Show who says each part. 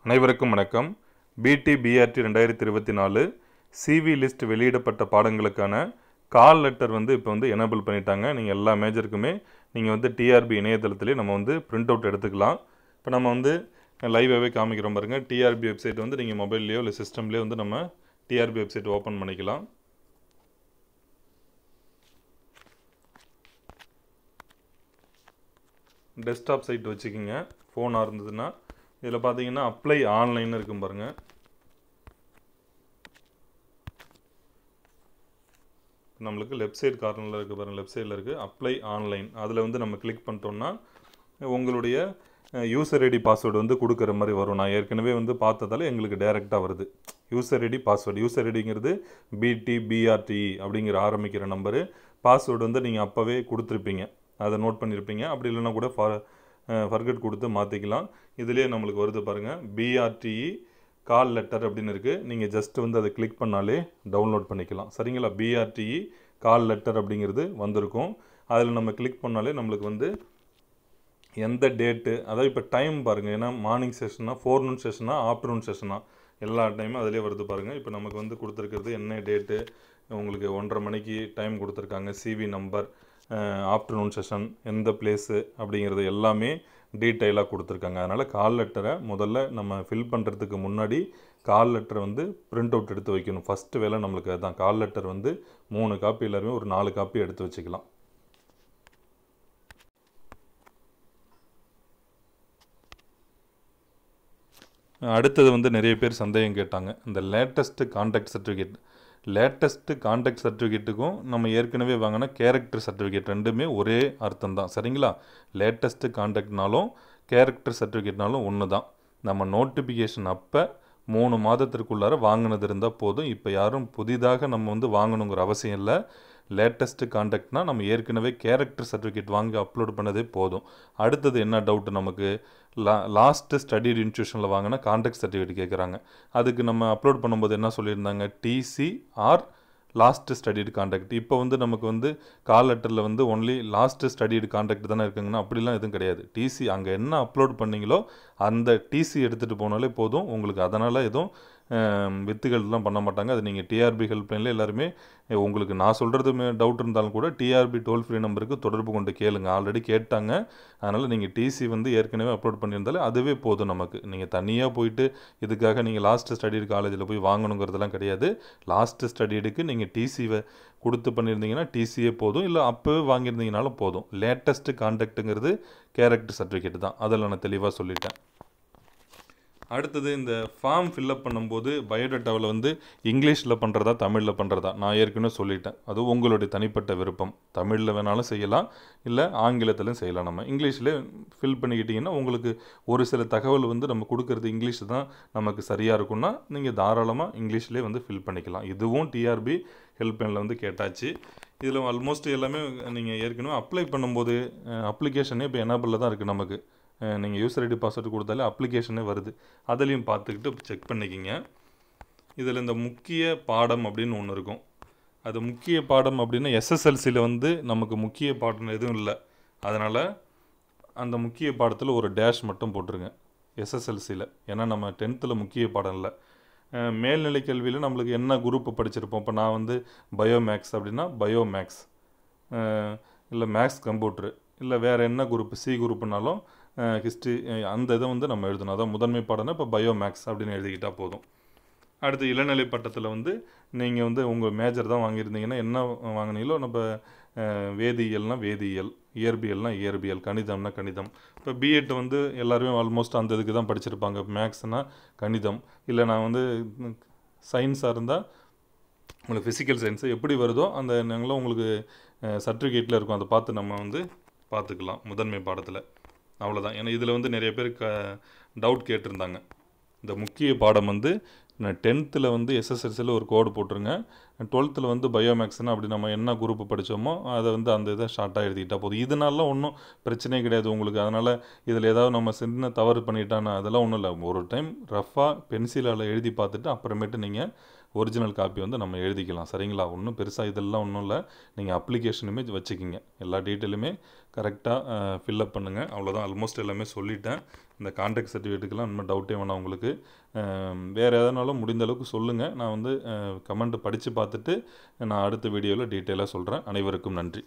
Speaker 1: அனைவருக்கும் வணக்கம். பிடி பிஆர்டி 2024 சிவி லிஸ்ட் வெளியிடப்பட்ட பாடங்களுக்கான கால் லெட்டர் இப்போ எனேபிள் பண்ணிட்டாங்க. நீங்கள் எல்லா மேஜருக்குமே நீங்கள் டிஆர்பி இணையதளத்திலே நம்ம பிரிண்ட் அவுட் எடுத்துக்கலாம். இப்போ நம்ம லைவாகவே காமிக்கிறோம் பாருங்க. டிஆர்பி வெப்சைட் நீங்கள் மொபைல்லையோ இல்லை சிஸ்டம்லேயோ நம்ம டிஆர்பி வெப்சைட் ஓப்பன் பண்ணிக்கலாம். டெஸ்க்டாப் சைட் வச்சுக்கிங்க. ஃபோனாக இருந்ததுன்னா இதில் பார்த்தீங்கன்னா அப்ளை ஆன்லைன் இருக்கும் பாருங்கள். நம்மளுக்கு லெஃப்ட் சைடு கார்னரில் இருக்குது பாருங்கள். லெஃப்ட் சைடில் இருக்குது அப்ளை ஆன்லைன். அதில் நம்ம கிளிக் பண்ணிட்டோம்னா உங்களுடைய யூசர் ஐடி பாஸ்வேர்டு கொடுக்குற மாதிரி வரும். நான் ஏற்கனவே பார்த்ததால எங்களுக்கு டைரெக்டாக வருது. User ID password. யூசர் ஐடிங்கிறது பிடி பிஆர்டி அப்படிங்கிற ஆரம்பிக்கிற நம்பரு. பாஸ்வேர்டு நீங்கள் அப்போவே கொடுத்துருப்பீங்க, அதை நோட் பண்ணியிருப்பீங்க. அப்படி இல்லைன்னா கூட ஃபர்கட் கொடுத்து மாற்றிக்கலாம். இதிலே நம்மளுக்கு வருது பாருங்கள், பிஆர்டிஇ கால் லெட்டர் அப்படின்னு இருக்குது. நீங்கள் ஜஸ்ட் அதை கிளிக் பண்ணாலே டவுன்லோட் பண்ணிக்கலாம். சரிங்களா? பிஆர்டிஇ கால் லெட்டர் அப்படிங்கிறது வந்திருக்கும். அதில் நம்ம கிளிக் பண்ணாலே நம்மளுக்கு எந்த டேட்டு, அதாவது இப்போ டைம் பாருங்கள். ஏன்னா மார்னிங் செஷனா, ஃபோர்நூன் செஷனா, ஆஃப்டர்நூன் செஷனா, எல்லா டைமும் அதிலே வருது பாருங்கள். இப்போ நமக்கு கொடுத்துருக்கிறது என்ன டேட்டு, உங்களுக்கு 1:30 மணிக்கு டைம் கொடுத்துருக்காங்க, சிவி நம்பர், ஆஃப்டர்நூன் செஷன், எந்த பிளேஸு அப்படிங்கிறது எல்லாமே டீட்டெயிலாக கொடுத்துருக்காங்க. அதனால் கால் லெட்டரை முதல்ல நம்ம ஃபில் பண்ணுறதுக்கு முன்னாடி கால் லெட்டரை பிரிண்ட் அவுட் எடுத்து வைக்கணும். ஃபஸ்ட்டு வேலை நம்மளுக்கு அதுதான். கால் லெட்டர் 3 காப்பி, எல்லாருமே ஒரு 4 காப்பி எடுத்து வச்சுக்கலாம். அடுத்தது நிறைய பேர் சந்தேகம் கேட்டாங்க. இந்த latest contact certificate, latest contact சர்டிஃபிகேட்டுக்கும் நம்ம ஏற்கனவே வாங்கின கேரக்டர் சர்டிஃபிகேட் ரெண்டுமே ஒரே அர்த்தம் தான். சரிங்களா? லேட்டஸ்ட்டு கான்டாக்ட்னாலும் கேரக்டர் சர்டிஃபிகேட்னாலும் ஒன்று தான். நம்ம நோட்டிஃபிகேஷன் அப்போ 3 மாதத்திற்குள்ளார வாங்கினது இருந்தால் போதும். இப்போ யாரும் புதிதாக நம்ம வாங்கணுங்கிற அவசியம் இல்லை. லேட்டஸ்ட்டு கான்டாக்ட்னால் நம்ம ஏற்கனவே கேரக்டர் சர்டிஃபிகேட் வாங்கி அப்லோட் பண்ணதே போதும். அடுத்தது என்ன டவுட்டு நமக்கு, லாஸ்ட்டு ஸ்டடிட் இன்ஸ்டியூஷனில் வாங்கினா கான்டாக்ட் சர்டிஃபிகேட் கேட்குறாங்க. அதுக்கு நம்ம அப்லோட் பண்ணும்போது என்ன சொல்லியிருந்தாங்க, TC or last studied contact. இப்போ நமக்கு கால் லெட்டரில் ஒன்லி லாஸ்ட்டு ஸ்டடிடு கான்டாக்ட் தானே இருக்குங்கன்னா, அப்படிலாம் எதுவும் கிடையாது. டிசி அங்கே என்ன அப்லோட் பண்ணிங்களோ அந்த டிசி எடுத்துகிட்டு போனாலே போதும் உங்களுக்கு. அதனால் எதுவும் வித்துகள்லாம் பண்ண மாட்டாங்க. அது நீங்கள் டிஆர்பி ஹெல்ப்லைனில் எல்லாருமே உங்களுக்கு நான் சொல்கிறது டவுட் இருந்தாலும் கூட டிஆர்பி டோல் ஃப்ரீ நம்பருக்கு தொடர்பு கொண்டு கேளுங்க. ஆல்ரெடி கேட்டாங்க. அதனால் நீங்கள் டிசி ஏற்கனவே அப்லோட் பண்ணியிருந்தாலே அதுவே போதும் நமக்கு. நீங்கள் தனியாக போயிட்டு இதுக்காக நீங்கள் லாஸ்ட்டு ஸ்டடிடு காலேஜில் போய் வாங்கணுங்கிறதுலாம் கிடையாது. லாஸ்ட்டு ஸ்டடிடுக்கு நீங்கள் டிசிவை கொடுத்து பண்ணியிருந்தீங்கன்னா டிசியே போதும், இல்லை அப்போவே வாங்கியிருந்தீங்கனாலும் போதும். லேட்டஸ்ட்டு கான்டாக்ட்டுங்கிறது கேரக்டர் சர்டிஃபிகேட் தான். அதில் நான் தெளிவாக சொல்லிட்டேன். அடுத்தது இந்த ஃபார்ம் ஃபில்அப் பண்ணும்போது பயோடேட்டாவில் இங்கிலீஷில் பண்ணுறதா தமிழில் பண்ணுறதா நான் ஏற்கனவே சொல்லிட்டேன். அது உங்களுடைய தனிப்பட்ட விருப்பம். தமிழில் வேணாலும் செய்யலாம், இல்லை ஆங்கிலத்திலும் செய்யலாம். நம்ம இங்கிலீஷில் ஃபில் பண்ணிக்கிட்டிங்கன்னா உங்களுக்கு ஒரு சில தகவல் நம்ம கொடுக்குறது இங்கிலீஷ் தான் நமக்கு சரியாக இருக்குன்னா நீங்கள் தாராளமாக இங்கிலீஷ்லேயே ஃபில் பண்ணிக்கலாம். இதுவும் டிஆர்பி ஹெல்ப்லைனில் கேட்டாச்சு. இதில் ஆல்மோஸ்ட் எல்லாமே நீங்கள் ஏற்கனவே அப்ளை பண்ணும்போது அப்ளிகேஷனே இப்போ எனேபிளில் தான் இருக்குது. நமக்கு நீங்கள் யூசர் ஐடி பாஸ்வேர்டு கொடுத்தாலே அப்ளிகேஷனே வருது. அதுலேயும் பார்த்துக்கிட்டு செக் பண்ணிக்கிங்க. இதில் இந்த முக்கிய பாடம் அப்படின்னு ஒன்று இருக்கும். அது முக்கிய பாடம் அப்படின்னா எஸ்எஸ்எல்சியில் நமக்கு முக்கிய பாடம் எதுவும் இல்லை. அதனால் அந்த முக்கிய பாடத்தில் ஒரு டேஷ் மட்டும் போட்டுருங்க எஸ்எஸ்எல்சியில். ஏன்னா நம்ம 10th முக்கிய பாடம் இல்லை. மேல்நிலை கல்வியில் நம்மளுக்கு என்ன குரூப் படிச்சிருப்போம். இப்போ நான் பயோமேக்ஸ் அப்படின்னா பயோமேக்ஸ், இல்லை மேக்ஸ் கம்ப்யூட்ரு, இல்லை வேறு என்ன குரூப், சி குரூப்புனாலும் ஹிஸ்ட்ரி, அந்த இதை நம்ம எழுதணும். அதான் முதன்மை பாடம்னா இப்போ பயோமேக்ஸ் அப்படின்னு எழுதிக்கிட்டால் போதும். அடுத்து இளநிலை பட்டத்தில் நீங்கள் உங்கள் மேஜர் தான் வாங்கியிருந்தீங்கன்னா என்ன வாங்கினீங்களோ, நம்ம வேதியியல்னால் வேதியியல், இயற்பியல்னால் இயற்பியல், கணிதம்னா கணிதம். இப்போ பிஎட் எல்லாருமே ஆல்மோஸ்ட் அந்த இதுக்கு தான் படிச்சிருப்பாங்க. மேக்ஸ்னால் கணிதம், இல்லை நான் சயின்ஸாக இருந்தால் உங்களுக்கு ஃபிசிக்கல் சயின்ஸு எப்படி வருதோ அந்த நாங்களும் உங்களுக்கு சர்டிஃபிகேட்டில் இருக்கும். அதை பார்த்து நம்ம பார்த்துக்கலாம் முதன்மை பாடத்தில். அவ்வளோதான். ஏன்னா இதில் நிறைய பேர் டவுட் கேட்டிருந்தாங்க. இந்த முக்கிய பாடம் நான் 10th எஸ்எஸ்எல்சியில் ஒரு கோடு போட்டுருங்க. 12th பயோமேக்ஸ்னால் அப்படி நம்ம என்ன குரூப் படித்தோமோ அதை அந்த இதை ஷார்ட்டாக எழுதிக்கிட்டால் போதும். இதனால ஒன்றும் பிரச்சனையே கிடையாது உங்களுக்கு. அதனால் இதில் ஏதாவது நம்ம சின்ன தவறு பண்ணிட்டானா அதெல்லாம் ஒன்றும் இல்லை. ஒரு டைம் ரஃபாக பென்சிலால் எழுதி பார்த்துட்டு அப்புறமேட்டு நீங்கள் ஒரிஜினல் காப்பி வந்து நம்ம எழுதிக்கலாம். சரிங்களா? ஒன்றும் பெருசாக இதெல்லாம் ஒன்றும் இல்லை. நீங்கள் அப்ளிகேஷனுமே வச்சுக்கிங்க. எல்லா டீட்டெயிலுமே கரெக்டாக ஃபில்அப் பண்ணுங்கள். அவ்வளோதான், ஆல்மோஸ்ட் எல்லாமே சொல்லிட்டேன். இந்த கான்டாக்ட் சர்டிஃபிகேட்டுக்கெல்லாம் இன்னும் டவுட்டே வேணாம் உங்களுக்கு. வேறு எதனாலும் முடிந்த அளவுக்கு சொல்லுங்கள். நான் வந்து கமெண்ட் படித்து பார்த்துட்டு நான் அடுத்த வீடியோவில் டீட்டெயிலாக சொல்கிறேன். அனைவருக்கும் நன்றி.